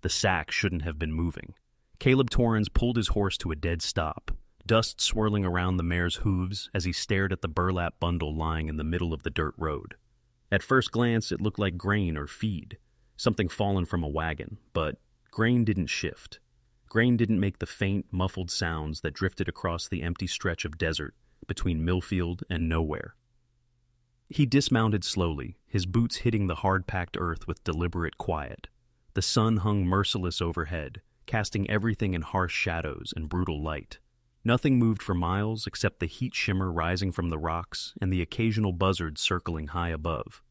The sack shouldn't have been moving. Caleb Torrens pulled his horse to a dead stop, dust swirling around the mare's hooves as he stared at the burlap bundle lying in the middle of the dirt road. At first glance, it looked like grain or feed, something fallen from a wagon, but grain didn't shift. Grain didn't make the faint, muffled sounds that drifted across the empty stretch of desert between Millfield and nowhere. He dismounted slowly, his boots hitting the hard-packed earth with deliberate quiet. The sun hung merciless overhead, casting everything in harsh shadows and brutal light. Nothing moved for miles except the heat shimmer rising from the rocks and the occasional buzzard circling high above.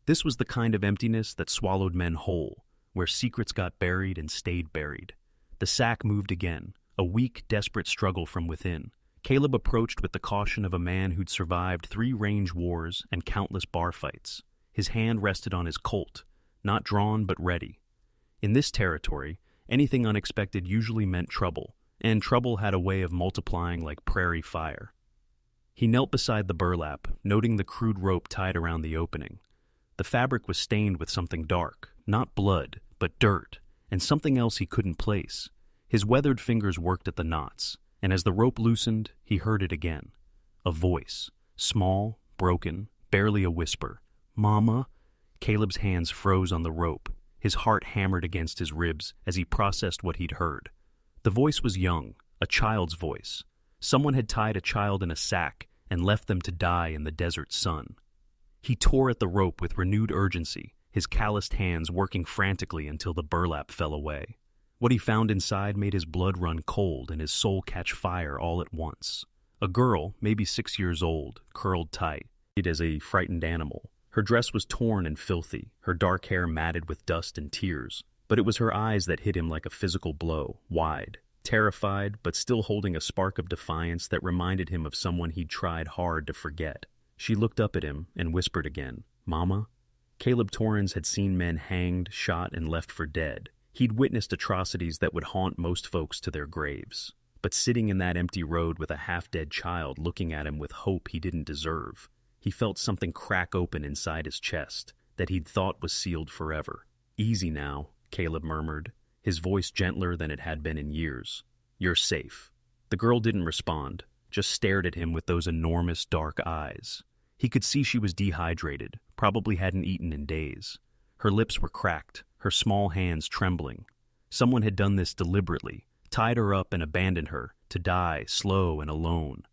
This was the kind of emptiness that swallowed men whole, where secrets got buried and stayed buried. The sack moved again, a weak, desperate struggle from within. Caleb approached with the caution of a man who'd survived 3 range wars and countless bar fights. His hand rested on his Colt, not drawn but ready. In this territory, anything unexpected usually meant trouble, and trouble had a way of multiplying like prairie fire. He knelt beside the burlap, noting the crude rope tied around the opening. The fabric was stained with something dark, not blood, but dirt, and something else he couldn't place. His weathered fingers worked at the knots, and as the rope loosened, he heard it again. A voice, small, broken, barely a whisper. "Mama?" Caleb's hands froze on the rope. His heart hammered against his ribs as he processed what he'd heard. The voice was young, a child's voice. Someone had tied a child in a sack and left them to die in the desert sun. He tore at the rope with renewed urgency, his calloused hands working frantically until the burlap fell away. What he found inside made his blood run cold and his soul catch fire all at once. A girl, maybe 6 years old, curled tight, as a frightened animal. Her dress was torn and filthy, her dark hair matted with dust and tears, but it was her eyes that hit him like a physical blow, wide, terrified, but still holding a spark of defiance that reminded him of someone he'd tried hard to forget. She looked up at him and whispered again, "Mama?" Caleb Torrens had seen men hanged, shot, and left for dead. He'd witnessed atrocities that would haunt most folks to their graves. But sitting in that empty road with a half-dead child looking at him with hope he didn't deserve, he felt something crack open inside his chest that he'd thought was sealed forever. "Easy now," Caleb murmured, his voice gentler than it had been in years. "You're safe." The girl didn't respond, just stared at him with those enormous dark eyes. He could see she was dehydrated, probably hadn't eaten in days. Her lips were cracked, her small hands trembling. Someone had done this deliberately, tied her up and abandoned her, to die slow and alone.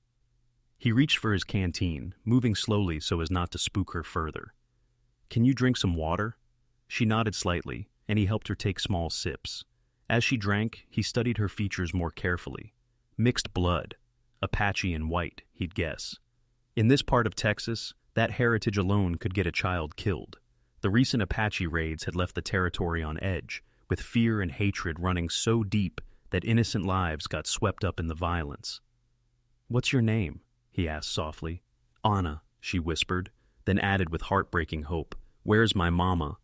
He reached for his canteen, moving slowly so as not to spook her further. "Can you drink some water?" She nodded slightly, and he helped her take small sips. As she drank, he studied her features more carefully. Mixed blood, Apache and white, he'd guess. In this part of Texas, that heritage alone could get a child killed. The recent Apache raids had left the territory on edge, with fear and hatred running so deep that innocent lives got swept up in the violence. "What's your name?" he asked softly. "Anna," she whispered, then added with heartbreaking hope, "Where's my mama?"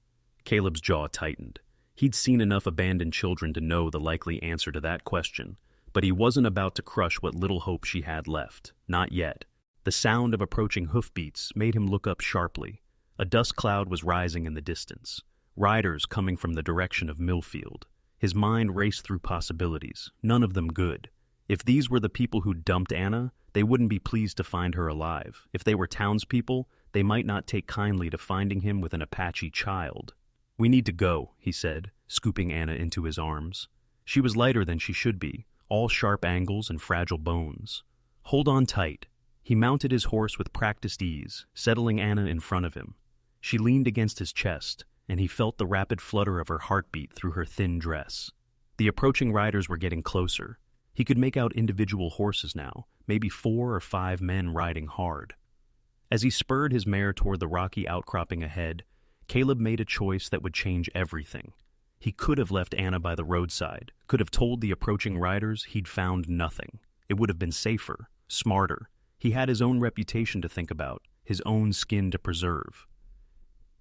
Caleb's jaw tightened. He'd seen enough abandoned children to know the likely answer to that question, but he wasn't about to crush what little hope she had left. Not yet. The sound of approaching hoofbeats made him look up sharply. A dust cloud was rising in the distance. Riders coming from the direction of Millfield. His mind raced through possibilities, none of them good. If these were the people who dumped Anna, they wouldn't be pleased to find her alive. If they were townspeople, they might not take kindly to finding him with an Apache child. "We need to go," he said, scooping Anna into his arms. She was lighter than she should be, all sharp angles and fragile bones. "Hold on tight." He mounted his horse with practiced ease, settling Anna in front of him. She leaned against his chest, and he felt the rapid flutter of her heartbeat through her thin dress. The approaching riders were getting closer. He could make out individual horses now, maybe 4 or 5 men riding hard. As he spurred his mare toward the rocky outcropping ahead, Caleb made a choice that would change everything. He could have left Anna by the roadside, could have told the approaching riders he'd found nothing. It would have been safer, smarter. He had his own reputation to think about, his own skin to preserve.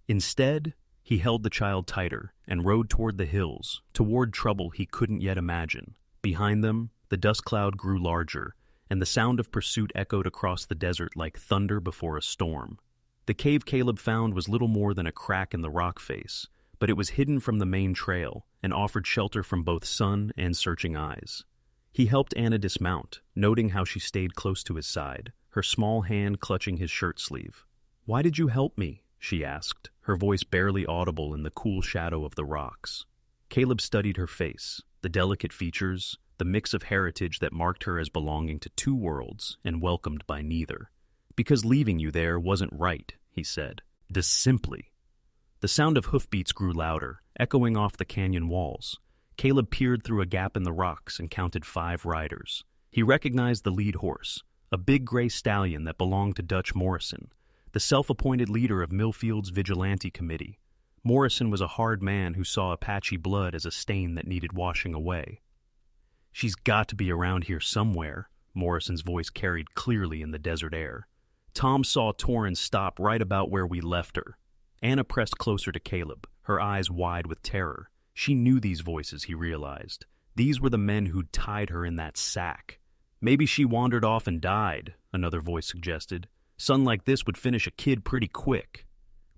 Instead, he held the child tighter and rode toward the hills, toward trouble he couldn't yet imagine. Behind them, the dust cloud grew larger, and the sound of pursuit echoed across the desert like thunder before a storm. The cave Caleb found was little more than a crack in the rock face, but it was hidden from the main trail, and offered shelter from both sun and searching eyes. He helped Anna dismount, noting how she stayed close to his side, her small hand clutching his shirt sleeve. "Why did you help me?" she asked, her voice barely audible in the cool shadow of the rocks. Caleb studied her face, the delicate features, the mix of heritage that marked her as belonging to two worlds and welcomed by neither. "Because leaving you there wasn't right," he said. Simply. The sound of hoofbeats grew louder, echoing off the canyon walls. Caleb peered through a gap in the rocks and counted 5 riders. He recognized the lead horse, a big gray stallion that belonged to Dutch Morrison, the self-appointed leader of Millfield's vigilante committee. Morrison was a hard man who saw Apache blood as a stain that needed washing away. "She's got to be around here somewhere," Morrison's voice carried clearly in the desert air. Tom saw Torrens stop right about where we left her. Anna pressed closer to Caleb, her eyes wide with terror. She knew these voices, he realized. These were the men who'd tied her in that sack. "Maybe she wandered off and died," another voice suggested. "Sun like this would finish a kid pretty quick."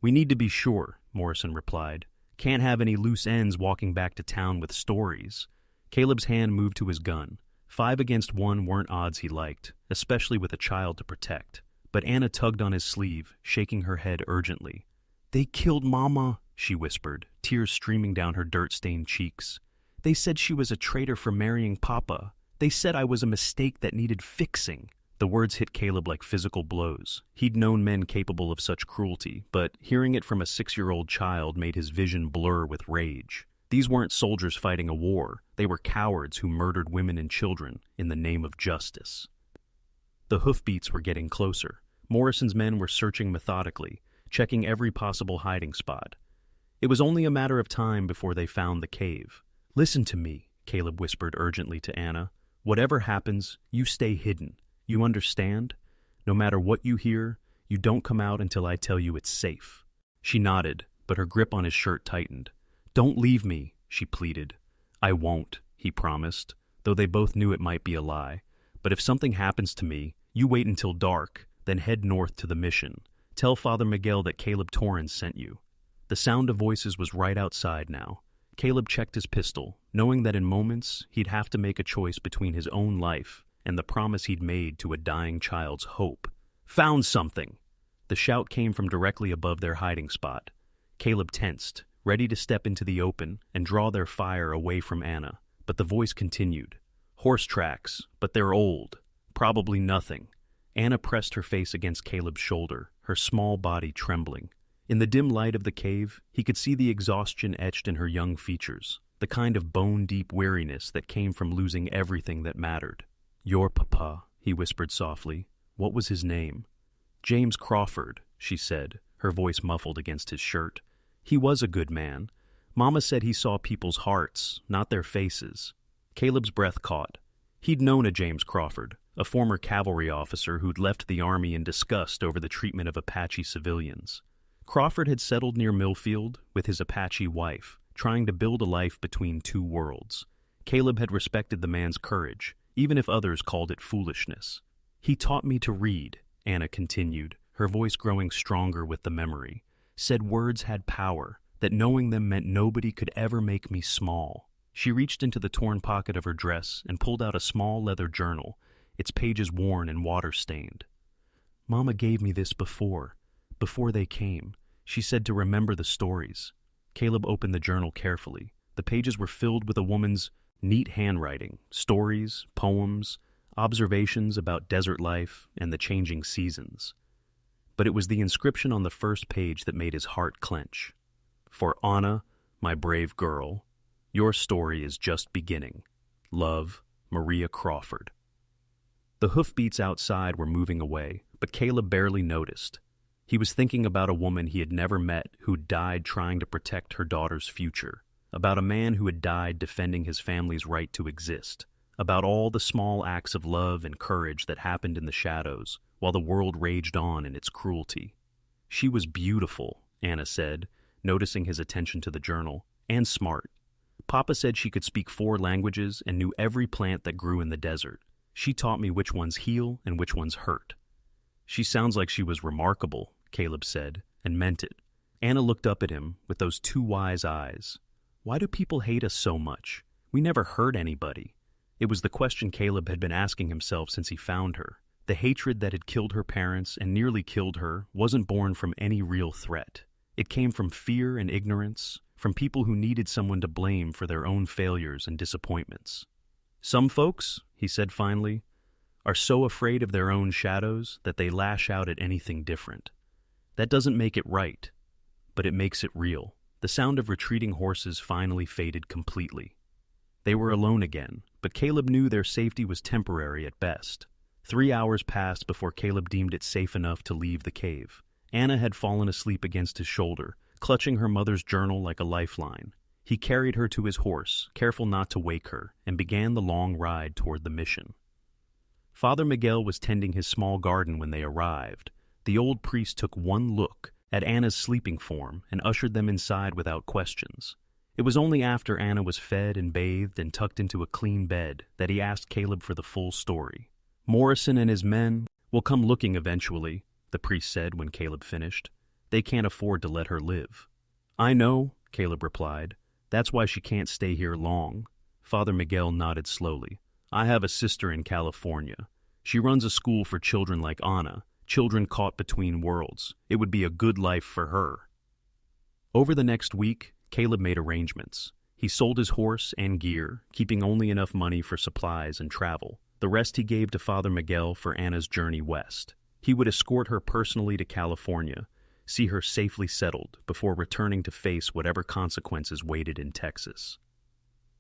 "We need to be sure," Morrison replied. "Can't have any loose ends walking back to town with stories." Caleb's hand moved to his gun. 5 against 1 weren't odds he liked, especially with a child to protect. But Anna tugged on his sleeve, shaking her head urgently. "They killed Mama," she whispered, tears streaming down her dirt-stained cheeks. "They said she was a traitor for marrying Papa. They said I was a mistake that needed fixing." The words hit Caleb like physical blows. He'd known men capable of such cruelty, but hearing it from a 6-year-old child made his vision blur with rage. These weren't soldiers fighting a war. They were cowards who murdered women and children in the name of justice. The hoofbeats were getting closer. Morrison's men were searching methodically, checking every possible hiding spot. It was only a matter of time before they found the cave. "Listen to me," Caleb whispered urgently to Anna. "Whatever happens, you stay hidden. You understand? No matter what you hear, you don't come out until I tell you it's safe." She nodded, but her grip on his shirt tightened. "Don't leave me," she pleaded. "I won't," he promised, though they both knew it might be a lie. "But if something happens to me, you wait until dark, then head north to the mission. Tell Father Miguel that Caleb Torrens sent you." The sound of voices was right outside now. Caleb checked his pistol, knowing that in moments he'd have to make a choice between his own life and the promise he'd made to a dying child's hope. "Found something!" The shout came from directly above their hiding spot. Caleb tensed, ready to step into the open and draw their fire away from Anna, but the voice continued. "Horse tracks, but they're old. Probably nothing." Anna pressed her face against Caleb's shoulder, her small body trembling. In the dim light of the cave, he could see the exhaustion etched in her young features, the kind of bone-deep weariness that came from losing everything that mattered. "Your papa," he whispered softly. "What was his name?" "James Crawford," she said, her voice muffled against his shirt. "He was a good man. Mama said he saw people's hearts, not their faces." Caleb's breath caught. He'd known a James Crawford, a former cavalry officer who'd left the army in disgust over the treatment of Apache civilians. Crawford had settled near Millfield with his Apache wife, trying to build a life between two worlds. Caleb had respected the man's courage, even if others called it foolishness. "He taught me to read," Anna continued, her voice growing stronger with the memory. "Said words had power, that knowing them meant nobody could ever make me small." She reached into the torn pocket of her dress and pulled out a small leather journal, its pages worn and water-stained. "Mama gave me this before they came. She said to remember the stories." Caleb opened the journal carefully. The pages were filled with a woman's neat handwriting, stories, poems, observations about desert life and the changing seasons. But it was the inscription on the first page that made his heart clench. "For Anna, my brave girl, your story is just beginning. Love, Maria Crawford." The hoofbeats outside were moving away, but Caleb barely noticed. He was thinking about a woman he had never met who died trying to protect her daughter's future, about a man who had died defending his family's right to exist, about all the small acts of love and courage that happened in the shadows while the world raged on in its cruelty. "She was beautiful," Anna said, noticing his attention to the journal, "and smart. Papa said she could speak 4 languages and knew every plant that grew in the desert. She taught me which ones heal and which ones hurt." "She sounds like she was remarkable," Caleb said, and meant it. Anna looked up at him with those 2 wise eyes. Why do people hate us so much? We never hurt anybody. It was the question Caleb had been asking himself since he found her. The hatred that had killed her parents and nearly killed her wasn't born from any real threat. It came from fear and ignorance, from people who needed someone to blame for their own failures and disappointments. Some folks, he said finally, are so afraid of their own shadows that they lash out at anything different. That doesn't make it right, but it makes it real. The sound of retreating horses finally faded completely. They were alone again, but Caleb knew their safety was temporary at best. 3 hours passed before Caleb deemed it safe enough to leave the cave. Anna had fallen asleep against his shoulder, clutching her mother's journal like a lifeline. He carried her to his horse, careful not to wake her, and began the long ride toward the mission. Father Miguel was tending his small garden when they arrived. The old priest took one look at Anna's sleeping form and ushered them inside without questions. It was only after Anna was fed and bathed and tucked into a clean bed that he asked Caleb for the full story. "Morrison and his men will come looking eventually," the priest said when Caleb finished. "They can't afford to let her live." "I know," Caleb replied. "That's why she can't stay here long." Father Miguel nodded slowly. "I have a sister in California. She runs a school for children like Anna, children caught between worlds. It would be a good life for her." Over the next week, Caleb made arrangements. He sold his horse and gear, keeping only enough money for supplies and travel. The rest he gave to Father Miguel for Anna's journey west. He would escort her personally to California, see her safely settled before returning to face whatever consequences waited in Texas.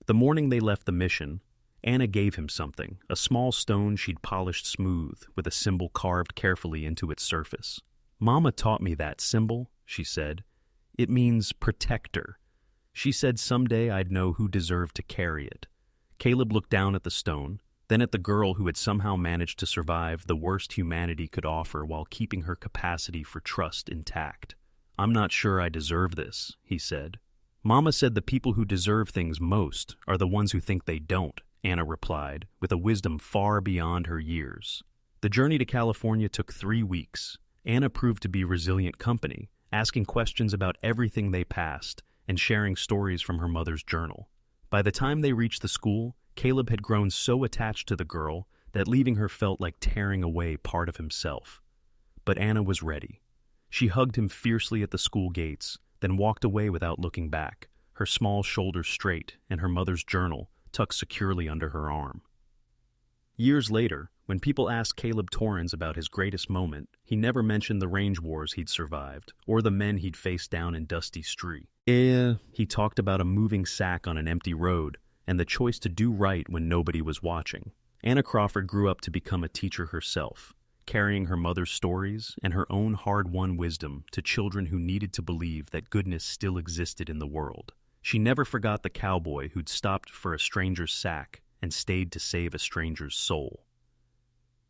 The morning they left the mission, Anna gave him something, a small stone she'd polished smooth with a symbol carved carefully into its surface. "Mama taught me that symbol," she said. "It means protector. She said someday I'd know who deserved to carry it." Caleb looked down at the stone, then at the girl who had somehow managed to survive the worst humanity could offer while keeping her capacity for trust intact. "I'm not sure I deserve this," he said. "Mama said the people who deserve things most are the ones who think they don't," Anna replied, with a wisdom far beyond her years. The journey to California took 3 weeks. Anna proved to be resilient company, asking questions about everything they passed and sharing stories from her mother's journal. By the time they reached the school, Caleb had grown so attached to the girl that leaving her felt like tearing away part of himself. But Anna was ready. She hugged him fiercely at the school gates, then walked away without looking back, her small shoulders straight and her mother's journal tucked securely under her arm. Years later, when people asked Caleb Torrens about his greatest moment, he never mentioned the range wars he'd survived or the men he'd faced down in dusty street. He talked about a moving sack on an empty road and the choice to do right when nobody was watching. Anna Crawford grew up to become a teacher herself, carrying her mother's stories and her own hard-won wisdom to children who needed to believe that goodness still existed in the world. She never forgot the cowboy who'd stopped for a stranger's sack and stayed to save a stranger's soul.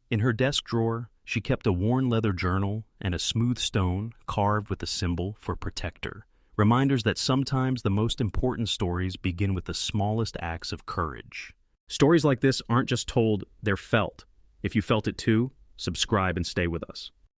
In her desk drawer, she kept a worn leather journal and a smooth stone carved with a symbol for protector, reminders that sometimes the most important stories begin with the smallest acts of courage. Stories like this aren't just told, they're felt. If you felt it too, subscribe and stay with us.